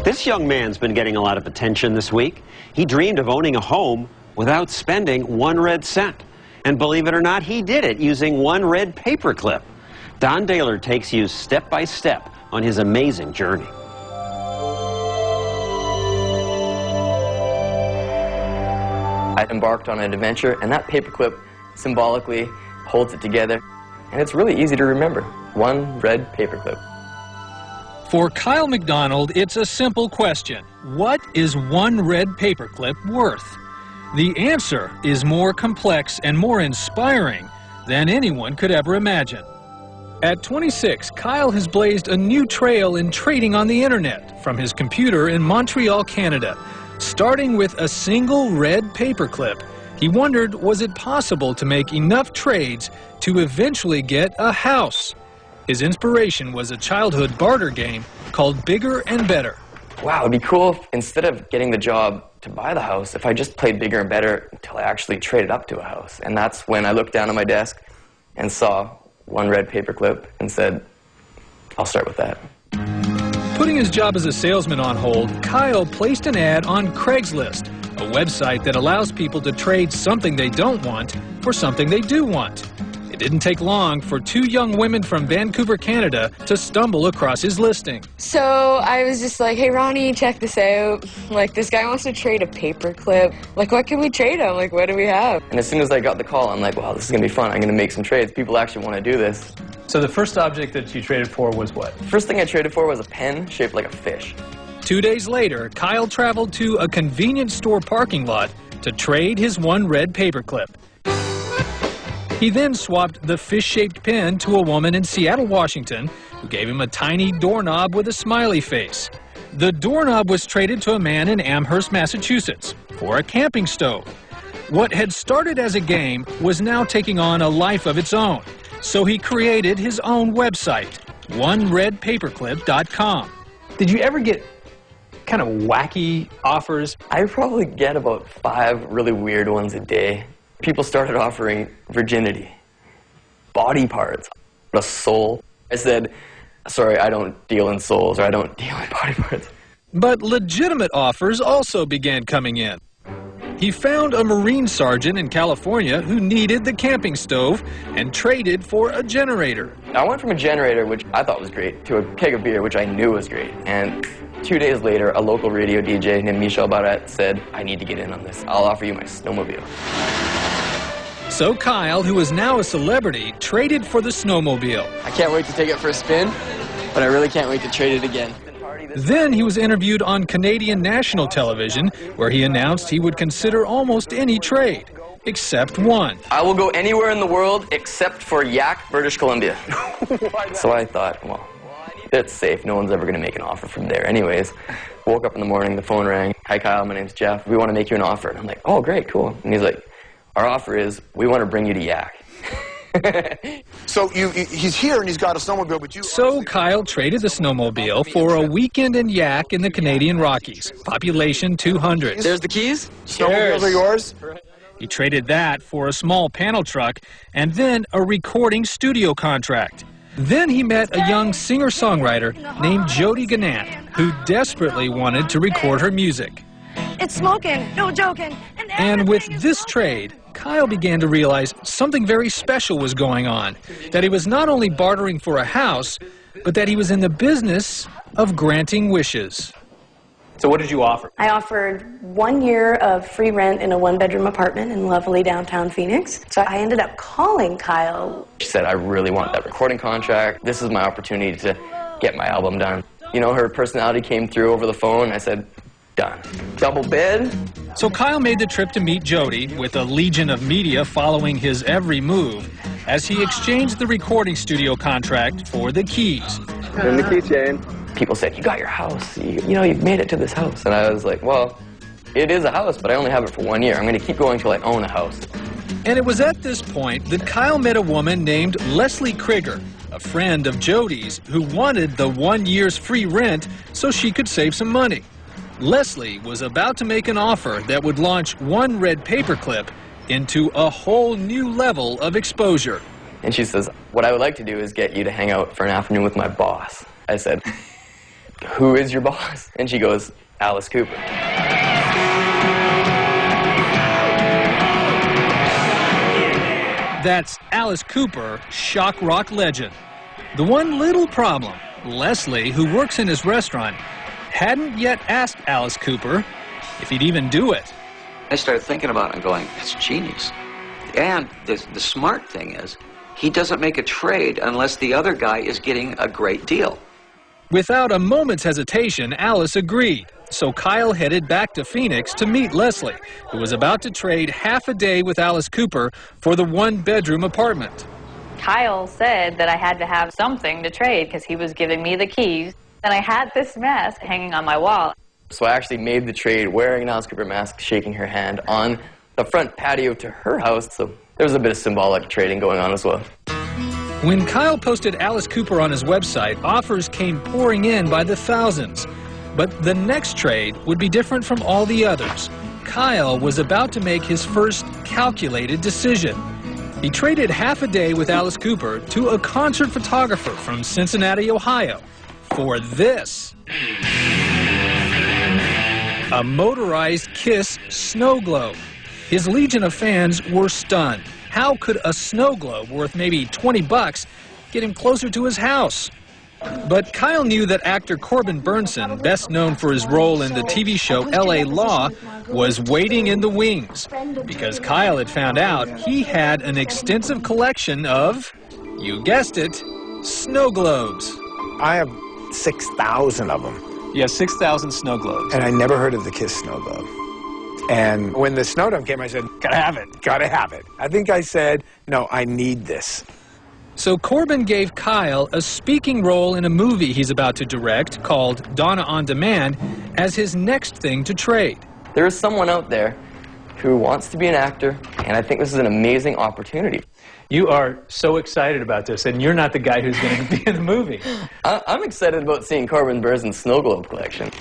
This young man's been getting a lot of attention this week. He dreamed of owning a home without spending one red cent. And believe it or not, he did it using one red paperclip. Don Daler takes you step by step on his amazing journey. I embarked on an adventure, and that paperclip symbolically holds it together. And it's really easy to remember. One red paperclip. For Kyle McDonald, it's a simple question. What is one red paperclip worth? The answer is more complex and more inspiring than anyone could ever imagine. At 26, Kyle has blazed a new trail in trading on the internet from his computer in Montreal, Canada. Starting with a single red paperclip, he wondered, was it possible to make enough trades to eventually get a house? His inspiration was a childhood barter game called Bigger and Better. Wow, it'd be cool if instead of getting the job to buy the house, if I just played Bigger and Better until I actually traded up to a house. And that's when I looked down at my desk and saw one red paperclip and said, I'll start with that. Putting his job as a salesman on hold, Kyle placed an ad on Craigslist, a website that allows people to trade something they don't want for something they do want. It didn't take long for two young women from Vancouver, Canada, to stumble across his listing. So I was just like, hey, Ronnie, check this out. Like, this guy wants to trade a paperclip. Like, what can we trade him? Like, what do we have? And as soon as I got the call, I'm like, wow, this is going to be fun. I'm going to make some trades. People actually want to do this. So the first object that you traded for was what? First thing I traded for was a pen shaped like a fish. 2 days later, Kyle traveled to a convenience store parking lot to trade his one red paperclip. He then swapped the fish-shaped pen to a woman in Seattle, Washington, who gave him a tiny doorknob with a smiley face. The doorknob was traded to a man in Amherst, Massachusetts, for a camping stove. What had started as a game was now taking on a life of its own, so he created his own website, OneRedPaperClip.com. Did you ever get kind of wacky offers? I probably get about 5 really weird ones a day. People started offering virginity, body parts, a soul. I said, sorry, I don't deal in souls, or I don't deal in body parts. But legitimate offers also began coming in. He found a Marine sergeant in California who needed the camping stove and traded for a generator. I went from a generator, which I thought was great, to a keg of beer, which I knew was great. And 2 days later, a local radio DJ named Michel Barrette said, I need to get in on this. I'll offer you my snowmobile. So Kyle, who is now a celebrity, traded for the snowmobile. I can't wait to take it for a spin, but I really can't wait to trade it again. Then he was interviewed on Canadian national television, where he announced he would consider almost any trade, except one. I will go anywhere in the world except for Yak, British Columbia. So I thought, well, that's safe. No one's ever going to make an offer from there anyways. Woke up in the morning, the phone rang. Hi, Kyle, my name's Jeff. We want to make you an offer. And I'm like, oh, great, cool. And he's like, our offer is, we want to bring you to Yak. So he's here and he's got a snowmobile, but you... So Kyle traded the snowmobile for a weekend in Yak in the Canadian Rockies, population 200. There's the keys. Snowmobiles are yours? He traded that for a small panel truck and then a recording studio contract. Then he met a young singer-songwriter named Jody Gannett, who desperately wanted to record her music. It's smoking, no joking. And with this trade, Kyle began to realize something very special was going on, that he was not only bartering for a house, but that he was in the business of granting wishes. So what did you offer? I offered 1 year of free rent in a one-bedroom apartment in lovely downtown Phoenix. So I ended up calling Kyle. She said, I really want that recording contract. This is my opportunity to get my album done. You know, her personality came through over the phone. I said, done. Double bid. So Kyle made the trip to meet Jody, with a legion of media following his every move, as he exchanged the recording studio contract for the keys. And the keychain. People said, you got your house. You know, you've made it to this house. And I was like, well, it is a house, but I only have it for 1 year. I'm going to keep going till I own a house. And it was at this point that Kyle met a woman named Leslie Krieger, a friend of Jody's, who wanted the 1 year's free rent so she could save some money. Leslie was about to make an offer that would launch One Red Paperclip into a whole new level of exposure. And she says, what I would like to do is get you to hang out for an afternoon with my boss. I said, who is your boss? And she goes, Alice Cooper. That's Alice Cooper, shock rock legend. The one little problem, Leslie, who works in his restaurant, hadn't yet asked Alice Cooper if he'd even do it. I started thinking about it and going, it's genius. And the smart thing is, he doesn't make a trade unless the other guy is getting a great deal. Without a moment's hesitation, Alice agreed. So Kyle headed back to Phoenix to meet Leslie, who was about to trade half a day with Alice Cooper for the one-bedroom apartment. Kyle said that I had to have something to trade because he was giving me the keys, and I had this mask hanging on my wall. So I actually made the trade wearing an Alice Cooper mask, shaking her hand on the front patio to her house. So there was a bit of symbolic trading going on as well. When Kyle posted Alice Cooper on his website, offers came pouring in by the thousands. But the next trade would be different from all the others. Kyle was about to make his first calculated decision. He traded half a day with Alice Cooper to a concert photographer from Cincinnati, Ohio, for this. A motorized Kiss snow globe. His legion of fans were stunned. How could a snow globe worth maybe $20 get him closer to his house? But Kyle knew that actor Corbin Burnson, best known for his role in the TV show L.A. Law, was waiting in the wings, because Kyle had found out he had an extensive collection of, you guessed it, snow globes. I have 6,000 of them. You have 6,000 snow globes. And I never heard of the Kiss snow globe. And when the snow dome came, I said, gotta have it, gotta have it. I think I said, no, I need this. So Corbin gave Kyle a speaking role in a movie he's about to direct called Donna on Demand as his next thing to trade. There is someone out there who wants to be an actor, and I think this is an amazing opportunity. You are so excited about this, and you're not the guy who's going to be in the movie. I'm excited about seeing Corbin Burson's snow globe collection.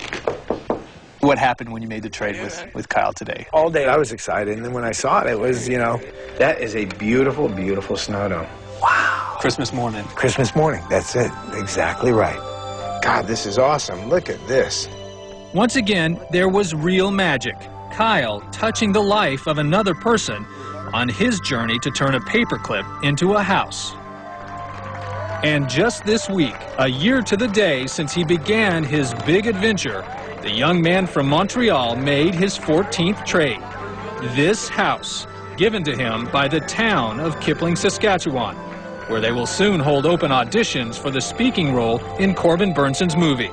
What happened when you made the trade with Kyle today? All day I was excited, and then when I saw it, it was, you know, that is a beautiful, beautiful snow dome. Wow. Christmas morning. Christmas morning, that's it. Exactly right. God, this is awesome. Look at this. Once again, there was real magic. Kyle touching the life of another person on his journey to turn a paperclip into a house. And just this week, a year to the day since he began his big adventure, the young man from Montreal made his 14th trade. This house, given to him by the town of Kipling, Saskatchewan, where they will soon hold open auditions for the speaking role in Corbin Burnson's movie.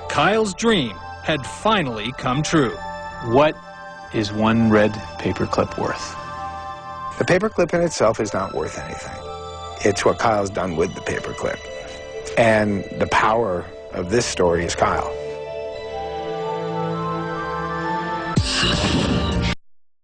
Kyle's dream had finally come true. What is one red paperclip worth? The paperclip in itself is not worth anything. It's what Kyle's done with the paperclip. And the power of this story is Kyle.